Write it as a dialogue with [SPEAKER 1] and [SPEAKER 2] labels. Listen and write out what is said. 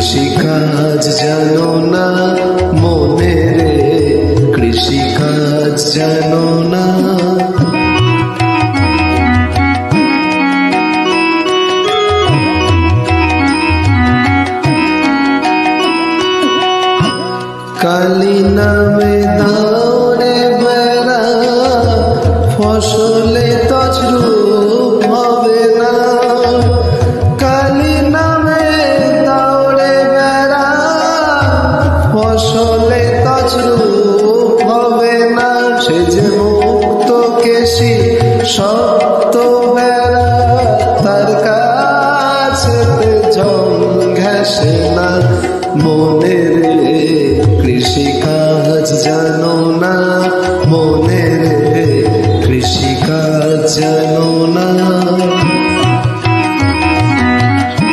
[SPEAKER 1] কৃষিকাজ জানো না মনে রে, কৃষিকাজ জানো না। কালী নামে দৌড়ে বেড়া, ফসলে তছরূপ হবে না। কালী নামে দৌড়ে বেড়া, ফসলে তছরূপ হবে না। সে যে মুক্ত কেশী শক্ত বেড়া, তার কাছেতে জং ঘেঁষে না। মনে রে কৃষিকাজ জানো না, মনে রে কৃষিকাজ জানো না।